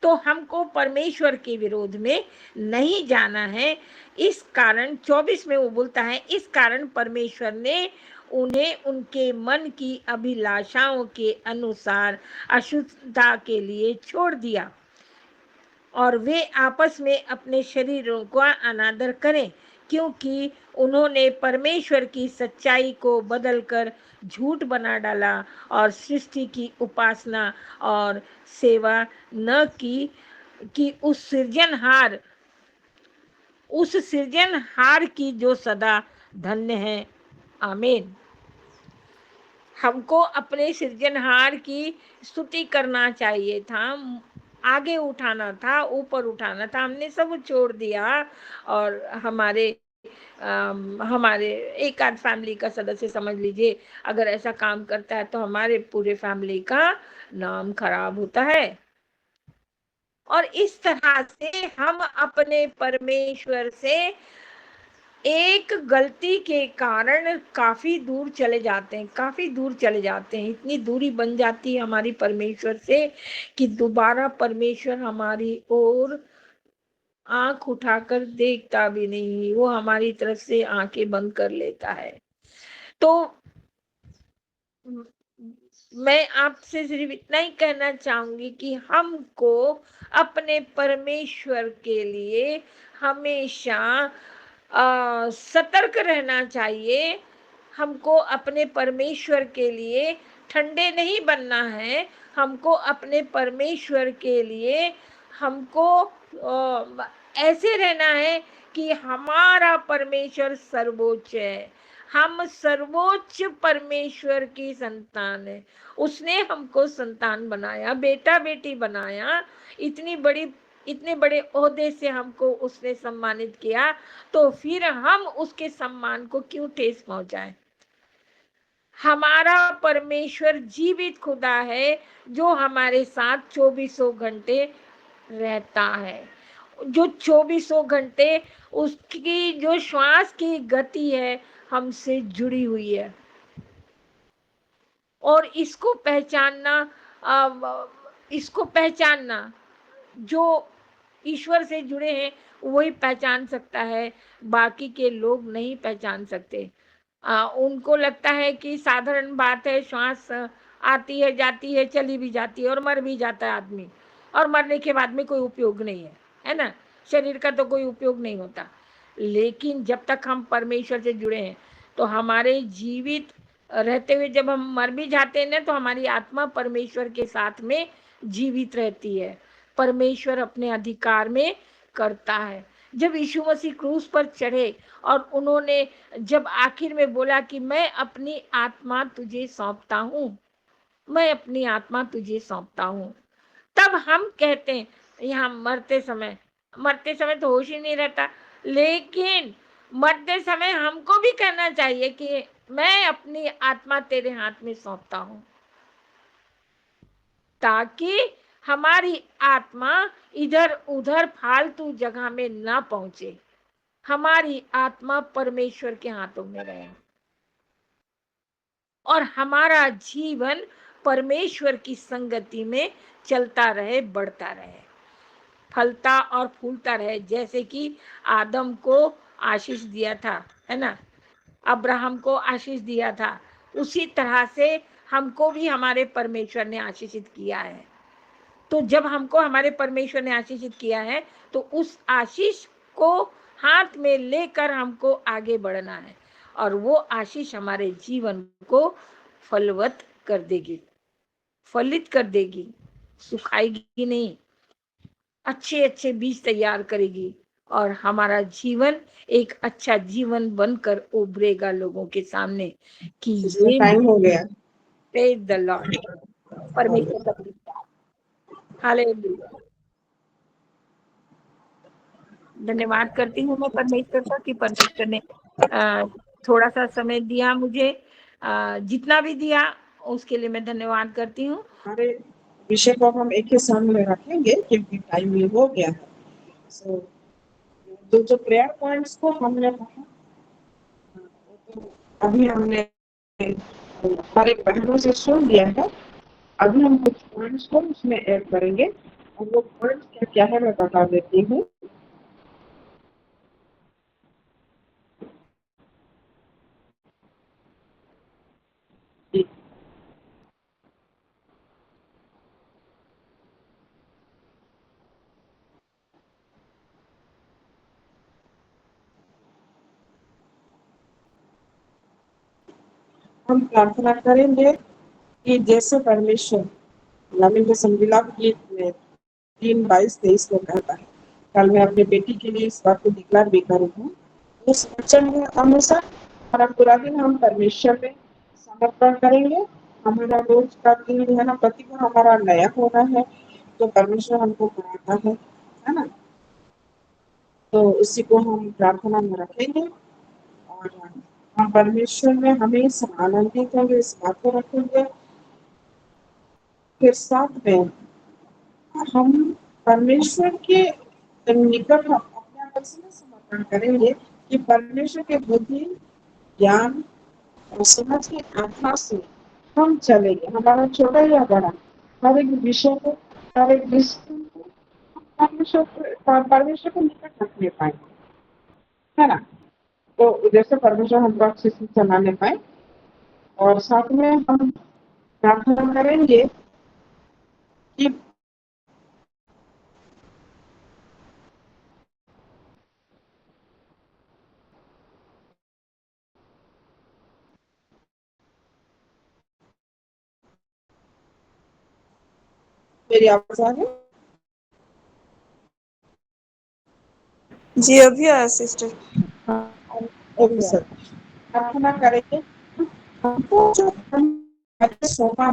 तो हमको परमेश्वर के विरोध में नहीं जाना है। इस कारण 24 में वो बोलता है, इस कारण परमेश्वर ने उन्हें उनके मन की अभिलाषाओं के अनुसार अशुद्धता के लिए छोड़ दिया, और वे आपस में अपने शरीरों का अनादर करें, क्योंकि उन्होंने परमेश्वर की सच्चाई को बदलकर झूठ बना डाला और सृष्टि की उपासना और सेवा न की कि उस सृजनहार की जो सदा धन्य है। आमीन। हमको अपने सृजनहार की स्तुति करना चाहिए था, आगे उठाना था, ऊपर उठाना था, हमने सब छोड़ दिया। और हमारे एक आध फैमिली का सदस्य समझ लीजिए अगर ऐसा काम करता है तो हमारे पूरे फैमिली का नाम खराब होता है। और इस तरह से हम अपने परमेश्वर से एक गलती के कारण काफी दूर चले जाते हैं, काफी दूर चले जाते हैं। इतनी दूरी बन जाती है हमारी परमेश्वर से कि दोबारा परमेश्वर हमारी ओर आंख उठाकर देखता भी नहीं, वो हमारी तरफ से आंखें बंद कर लेता है। तो मैं आपसे सिर्फ इतना ही कहना चाहूंगी कि हमको अपने परमेश्वर के लिए हमेशा सतर्क रहना चाहिए। हमको अपने परमेश्वर के लिए ठंडे नहीं बनना है। हमको अपने परमेश्वर के लिए हमको ऐसे रहना है कि हमारा परमेश्वर सर्वोच्च है। हम सर्वोच्च परमेश्वर की संतान है। उसने हमको संतान बनाया, बेटा बेटी बनाया, इतने बड़े ओहदे से हमको उसने सम्मानित किया, तो फिर हम उसके सम्मान को क्यों ठेस पहुंचाएं। हमारा परमेश्वर जीवित खुदा है जो हमारे साथ 24 घंटे रहता है, जो 24 घंटे उसकी जो श्वास की गति है हमसे जुड़ी हुई है। और इसको पहचानना जो ईश्वर से जुड़े हैं वही पहचान सकता है, बाकी के लोग नहीं पहचान सकते। उनको लगता है कि साधारण बात है, श्वास आती है, जाती है, चली भी जाती है और मर भी जाता है आदमी, और मरने के बाद में कोई उपयोग नहीं है, है ना? शरीर का तो कोई उपयोग नहीं होता। लेकिन जब तक हम परमेश्वर से जुड़े हैं, तो हमारे जीवित रहते हुए जब हम मर भी जाते हैं ना, तो हमारी आत्मा परमेश्वर के साथ में जीवित रहती है। परमेश्वर अपने अधिकार में करता है। जब यीशु मसीह क्रूस पर चढ़े और उन्होंने जब आखिर में बोला कि मैं अपनी आत्मा तुझे सौंपता हूँ, मैं अपनी आत्मा तुझे सौंपता हूँ, तब हम कहते हैं, यहाँ मरते समय तो होश ही नहीं रहता, लेकिन मरते समय हमको भी कहना चाहिए कि मैं अपनी आत्मा तेरे हाथ में सौंपता हूँ, ताकि हमारी आत्मा इधर उधर फालतू जगह में ना पहुंचे, हमारी आत्मा परमेश्वर के हाथों में रहे और हमारा जीवन परमेश्वर की संगति में चलता रहे, बढ़ता रहे, फलता और फूलता रहे। जैसे कि आदम को आशीष दिया था, है ना, अब्राहम को आशीष दिया था, उसी तरह से हमको भी हमारे परमेश्वर ने आशीषित किया है। तो जब हमको हमारे परमेश्वर ने आशीषित किया है, तो उस आशीष को हाथ में लेकर हमको आगे बढ़ना है, और वो आशीष हमारे जीवन को फलवत कर देगी, फलित कर देगी, सुखाएगी नहीं, अच्छे अच्छे बीज तैयार करेगी, और हमारा जीवन एक अच्छा जीवन बनकर उभरेगा लोगों के सामने कि इसमें ये टाइम हो गया। प्रेज द लॉर्ड, परमेश्वर का धन्यवाद, हालेलुया। धन्यवाद करती हूँ मैं परमेश्वर का कि परमेश्वर ने थोड़ा सा समय दिया मुझे, जितना भी दिया उसके लिए मैं धन्यवाद करती हूँ। हमारे विषय को हम एक ही सामने रखेंगे क्योंकि टाइम ये हो गया है। सो जो प्रेयर पॉइंट्स को हमने पढ़ा, तो अभी हमने हर एक बहनों से सुन लिया है। अभी हम कुछ पॉइंट्स को उसमें ऐड करेंगे, और वो पॉइंट्स क्या क्या है मैं बता देती हूँ। हम प्रार्थना करेंगे कि जैसे परमेश्वर नवीन के संविलाप गीत में 3:22-23 में कहता है, कल मैं अपनी बेटी के लिए इस बात को डिक्लेयर भी करूँ, उस वचन के अनुसार हमारा पूरा दिन हम परमेश्वर में समर्पण करेंगे। हमारा रोज का दिन जो है ना, प्रतिदिन हमारा नया होना है, जो परमेश्वर हमको कराता है ना। तो उसी को हम प्रार्थना में रखेंगे, और हम परमेश्वर में हमेशा आनंदित होंगे, इस बात को रखेंगे। फिर साथ में हम परमेश्वर के निकट हम अपने आप से समर्पण करेंगे कि परमेश्वर के बुद्धि, ज्ञान और समझ की आत्मा से हम चलेंगे। हमारा छोटा या बड़ा हर एक विषय को, हर एक विषय को परमेश्वर को निकट रखने पाएंगे, है ना। तो जैसे परमेश्वर हमको अच्छे से चलाने पाए, और साथ में हम प्रार्थना करेंगे कि मेरी आवाज आ रही है? जी अभी आया सिस्टर। Okay sir. प्रार्थना करेंगे हमको जो सौंपा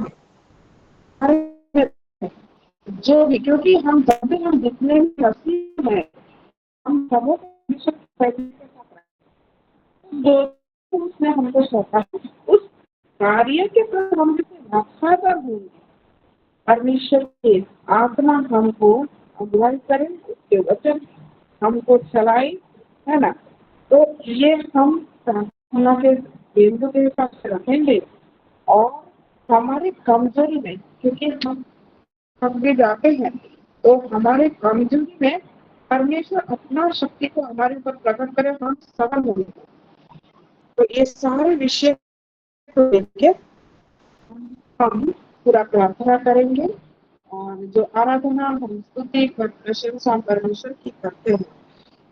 है, जो भी, क्योंकि हम जब भी हम जितने भी रसीद हैं, हम सबों जो उसने हमको सौंपा है, उस कार्य के प्रति हम वफादार होंगे। परमेश्वर के आत्मा हमको अगुवाई करें, उसके वचन हमको चलाए, है ना। तो ये हम प्रार्थना के बिंदु के हिसाब से रखेंगे, और हमारी कमजोरी में, क्योंकि हम थक भी जाते हैं, तो हमारे कमजोरी में परमेश्वर अपना शक्ति को हमारे ऊपर प्रकट करे, हम सफल होंगे। तो ये सारे विषय को लेके हम पूरा प्रार्थना करेंगे, और जो आराधना हम स्तुति प्रशंसा परमेश्वर की करते हैं,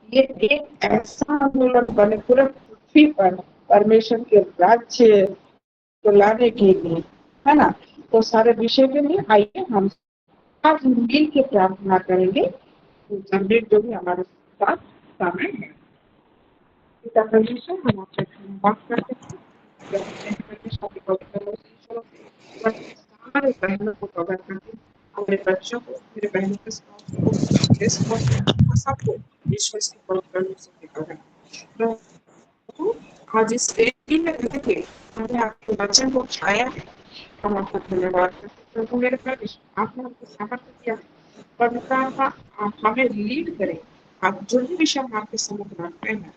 ये एक ऐसा आंदोलन बने पूरे पृथ्वी पर परमेश्वर के राज्य को लाने के लिए, है ना। तो सारे विषय के लिए आइए हम आज मिल के प्रार्थना करेंगे। जनरेट जो भी हमारे साथ शामिल है, पिता परमेश्वर, हम आपसे धन्यवाद करते हैं सारे बहनों को कवर करके, हमारे बच्चों को, मेरे बहनों के सबको विश्वास की कवर करने से कवर। तो आज इस वेदी में रहते हमने आपके वचन को छाया है, हम आपका धन्यवाद करते हैं। प्रभु मेरे प्रभु, आपने हमको सामर्थ्य दिया, पवित्रता आप हमें लीड करें। आप जो भी विषय हम आपके सम्मुख रखते हैं,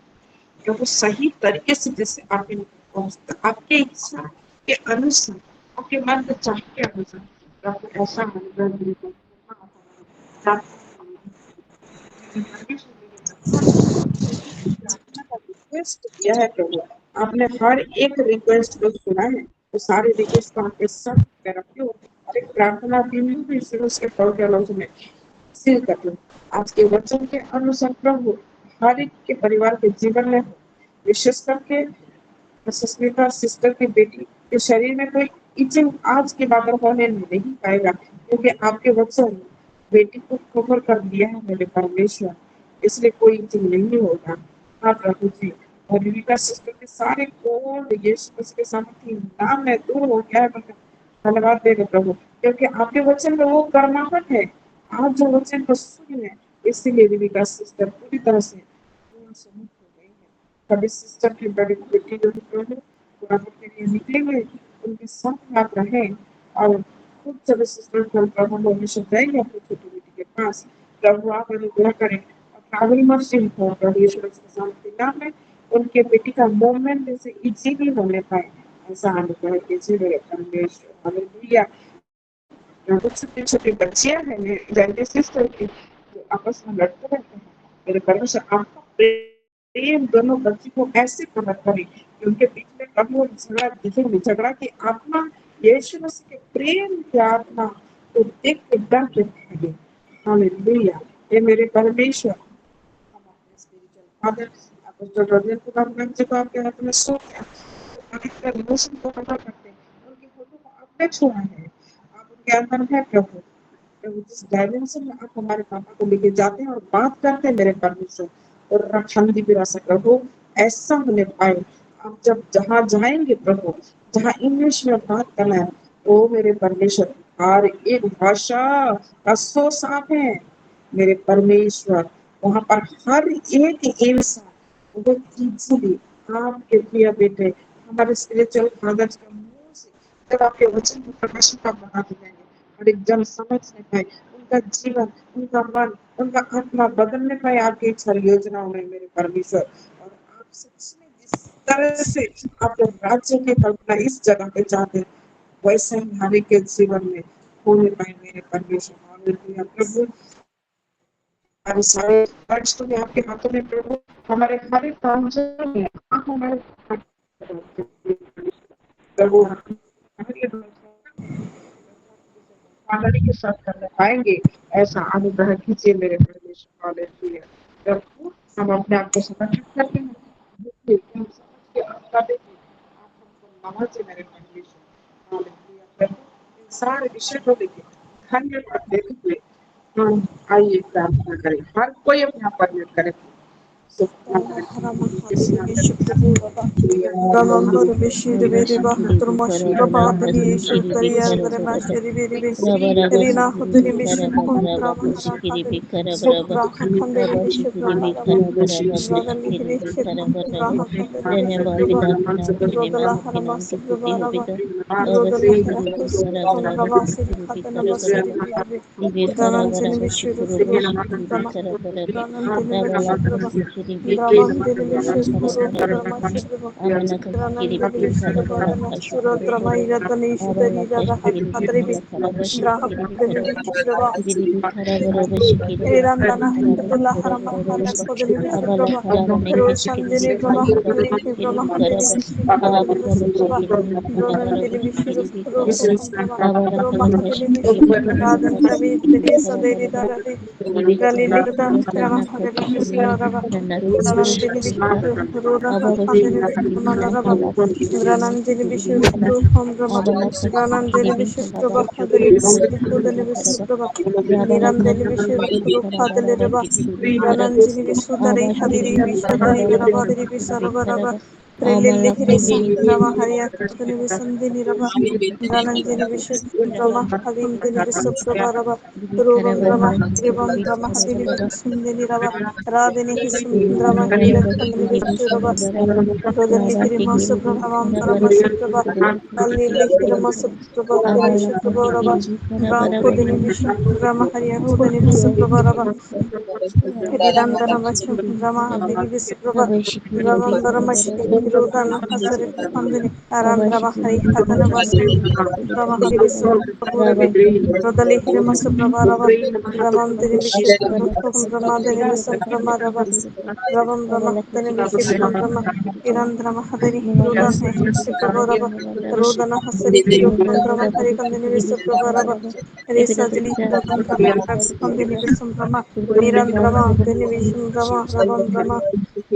प्रभु सही तरीके से जैसे आपके इच्छा के अनुसार, आपके मन के चाह के अनुसार, प्रभु ऐसा अनुग्रह दीजिए। रिक्वेस्ट किया है प्रभु, आपने हर एक रिक्वेस्ट को सुना है, तो सारे रिक्वेस्ट को आपके सब पे रखे हो, और एक प्रार्थना टीम भी इसलिए उसके प्रोग्राम में सील कर दो। आज के वचन के अनुसार प्रभु हर एक के परिवार के जीवन में, विशेष करके सस्मिता सिस्टर की बेटी के शरीर में कोई इचिंग आज के बाद होने नहीं पाएगा, क्योंकि आपके वचन बेटी को कवर कर दिया है मेरे परमेश्वर, इसलिए कोई इचिंग नहीं होगा। हाँ प्रभु जी, और रिविका सिस्टर के सारे कोड यीशु मसीह के सामर्थ्य नाम में दूर हो गया है। धन्यवाद दे प्रभु, क्योंकि आपके वचन में वो कर्माहट है। आप जो वचन को सुने, इसीलिए रिविका सिस्टर पूरी तरह से कभी सिस्टर की बड़ी बेटी जो प्रभु के लिए निकले हुए, उनके साथ आप रहे, और खुद जब सिस्टर को प्रभु हमेशा जाएंगे अपनी छोटी बेटी के पास, प्रभु आप अनुग्रह करें और काबिल मर्सी हो प्रभु यीशु मसीह के सामने नाम में उनके बेटी का मूवमेंट जैसे इजीली होने पाए, ऐसा अनुग्रह कीजिए मेरे परमेश्वर। हालेलुया। कुछ छोटे छोटे बच्चियां हैं मेरे सिस्टर की, जो आपस में लड़ते रहते हैं, मेरे परमेश्वर आपका प्रेम दोनों बच्ची को ऐसे प्रकट करें कि उनके बीच में कभी झगड़ा दिखेंगे, झगड़ा की आत्मा यीशु मसीह के प्रेम की आत्मा को देख के डर के भागे। हालेलुया। ये मेरे परमेश्वर, हम अपने स्पिरिचुअल फादर अपोस्टल रॉजर को आपके हाथ में सौंप दिया, पवित्र इमोशन को पता करते हैं, उनके होठों को आपने छुआ है, आप उनके अंदर है प्रभु। प्रभु जिस डायमेंशन में आप हमारे पापा को लेके जाते हैं और बात करते हैं मेरे परमेश्वर, और रखंदी विरासत प्रभु ऐसा होने पाए। आप जब जहाँ जाएंगे प्रभु, जहाँ इंग्लिश में बात करना है, ओ मेरे परमेश्वर हर एक भाषा का सो साफ है मेरे परमेश्वर, वहां पर हर एक इंसान वो इजीली आपके प्रिय बेटे हमारे स्पिरिचुअल फादर्स का मुंह से जब आपके वचन को प्रकाशित का बना देंगे, और एक जन समझ नहीं पाए, उनका जीवन, उनका मन, उनका आत्मा बदलने पाए आपकी इच्छा योजनाओं में मेरे परमेश्वर। और आप सच में जिस तरह से आपके राज्य की कल्पना इस जगह पे चाहते हैं, वैसे ही हमारे के जीवन में होने पाए मेरे परमेश्वर। हालेलुया प्रभु, हमारे सारे खर्च तो आपके हाथों में प्रभु, हमारे हर एक काम में आप हमारे प्रभु आदरी के साथ करने पाएंगे, ऐसा अनुग्रह कीजिए मेरे परमेश्वर। हालेलुया प्रभु, हम अपने आप को समर्पित करते हैं, हम समझ के आपका देखें, आप हमको नवाजे मेरे परमेश्वर। हालेलुया प्रभु, इन सारे विषय को देखें, धन्यवाद देते हुए हम आइए प्रार्थना करें, हर कोई अपने आप पर निर्भर करे। Ramambara Bishiri Biri Bahadur Mashura Badari Shukariya Mashiri Biri Rina Hudri Mishu Kontra Mahara Sukra Hakandari Shukra Ragani Hiri Shukra Hakandari Rodala Haramasi Rubarava Rodala Harakus Ravasi Hatana Masiri Ravanjani Mishuru Ranan Draman Television Guru Dramashi Ranan Television Vadana Surat Ramayra Danishu Darida Hadribi Draham Television Irandana Abdullah Harama Harako Television Drama Roshan Dini Drama Hadri Drama Television Drama Ronan Television Rohan Drama Roma Television Radan Ravi Teresa Derida Rally Drama Television Rava Ranan Television Roda Hakan Television Manarava Ranan Television Home Drama Ranan Television Drama Hadri Television Drama Niran Television Rupa Deleraba Ranan Television Dari Hadiri Vishodari Garabadiri Visaravarava Trelili Hirisam Drama Haria Television Dinirava Ranan Television Drama Hadim Television Pravarava Ruban Drama Riban Drama Hadiri Sundinirava Radini Hisum Drama Hira Television Rodali Hirima Suprabhavam Parama Suprabha Alili Hirima Suprabha Devishu Prabharava Branko Denivishu Rama Hariya Hudani Visuprabharava Ridandana Vacham Rama Hadini Visuprabha Ravandara Mashki Hirudana Hasari Pandini Arandrama Hari Hadana Vasu Rama Hari Visuprabhuravi Rodali Hirima Suprabharava Ravam Deni Visuprabha Rama Deni Visuprabharava Ravam Rama Deni Visuprabha Irandrama Hadani Rudan Shiprabharava Rodana Hasari Hirundrama Hari Kandini Visuprabharava Resajali Hirundrama Kandini Visumbrama Nirandrama Deni Vishumbrama Ravandrama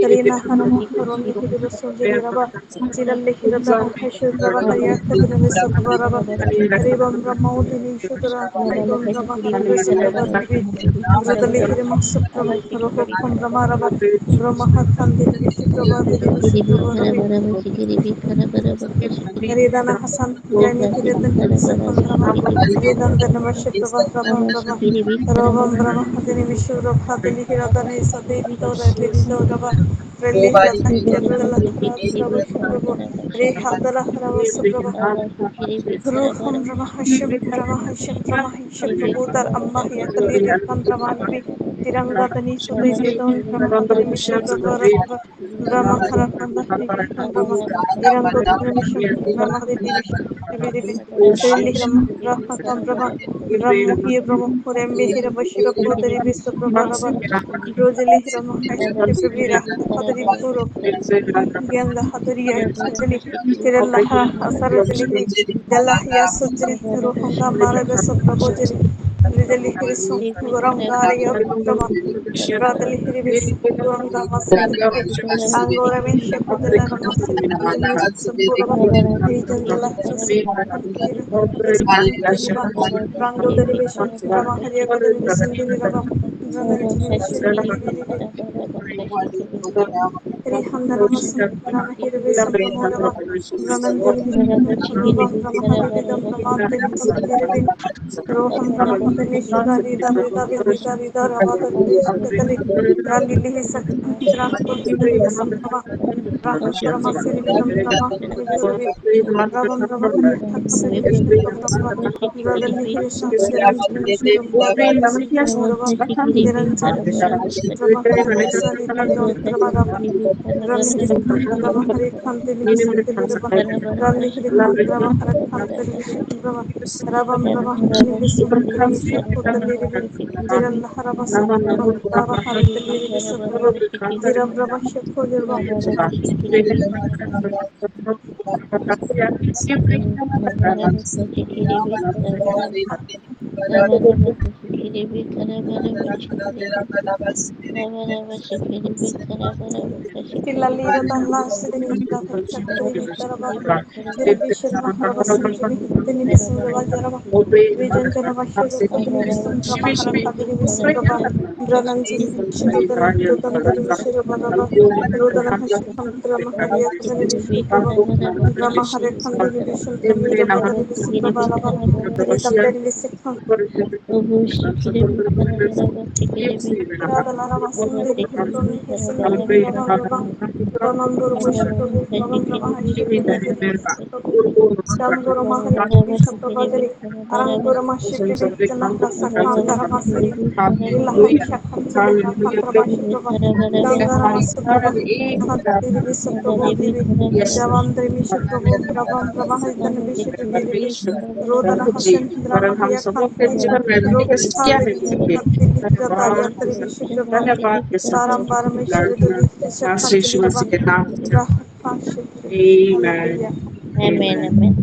Rina Harama Haroni Hirusundini Rava Chilali Hiradana Heshudrava Haryakadini Visuprabharava Rivam Rama Udini Shudra Hirundrama Hari Visuprabharavi Rudali Hirima Suprama Rohokam Ramarava Brahmahatandini Vishuprabhadini Visuprabharavi Ridana Hasan Rani Hiridan Sakandrama Ridan Dhanamashi Prabha Ravam Brahma Ravam Brahma Hadini Vishura Hadini Hiradani Sadin Dora Dini Dora Reli Hiradani Hiradala Harasrava Shuprabha Rihadala Haravasaprabha Ruham Ramahashim Ramahashim Ramahashim Prabhudar Amma Yakali Ramanavi Tirangadani Sudedon Ramahadani Vishurabhara Brahmahara Kandahari Rama Irangotrimisham Ramahadi Vishrivi Trilihram Rahakam Brahma Brahmuhi Brahma Hurembi Hirabashira Kodari Visaprabharava Rojali Ramahashti Pravira Hadari Puro Gyanda Hadariya Chadali Tiralaha Asarajali Dalahya Sujri Ruhanga Maravasa Prabojali Rijali Hirisu Gurangariya Brahma Radali Hirivis Guranga Masatri Angora Mesha Kodala Ramasri Kandini Sampurava Rijandala Harasi Kandira Deriva Rango Derivation Rama Haria Kadani Sindhi Rava Ranan Television Rihandaravasam Ramahiravisam Pramodava Ramanjalivisam Rubam Ramahadividam Ramadrivikam Dirivin Roham Ramahadani Shuda Rida Rida Rida Rida Ramadari Ralili Sakam Ranko Derivisam Rama Rahakarama Sirividam Rama Harivi Ravam Ramahari Hakadarivisam Rama Radali Hirisa Niranjalivisam Radarivisam Pramodava Niranjalivisam Ramahadari Rama Rally Rama Hare Khan Television Rama Rally Rama Hare Khan Television Rama Ravam Rama Television Television Television Jiran Harama Rama Hare Television Rama Jiram Rama Shakho Rama Kilalira Dana Sidini Rata Chakri Vitarava Television Maharavasam Jini Television Rajarava Vijan Janavashira Television Ramahara Television Rava Brananjini Shirudan Rudan Television Rava Rudana Hashikam Dramaharia Television Rava Dramahare Television Ramira Television Rava Ridam Television मिट्टी के लिए भी Radhalara Vasundari Prabhu हमारे Hisandari Prabhu Prabhu Rananduru Vishnu Prabhu Prabhu Prabhu Hashikiri Vishnu Prabhu Ramguru Mahari Vishnu Prabhu Aranguru Mashikiri Janaha Sakandara Vasiri Ilahi Shakantari Hakandra Vishnu Prabhu Gangara Vishnu Prabhu Hantiri Vishnu Prabhu Devi Javandri Vishnu Prabhu Prabhu Prabhu Harithan Vishnu Devi Rodana Hasan Drama Hiya Kantari Roksthali Hantiri Jatayatri Vishnu Prabhu Sarambar Mishra Devi Shakantari Prabhu Rahashikri Hallelujah Amen. Amen.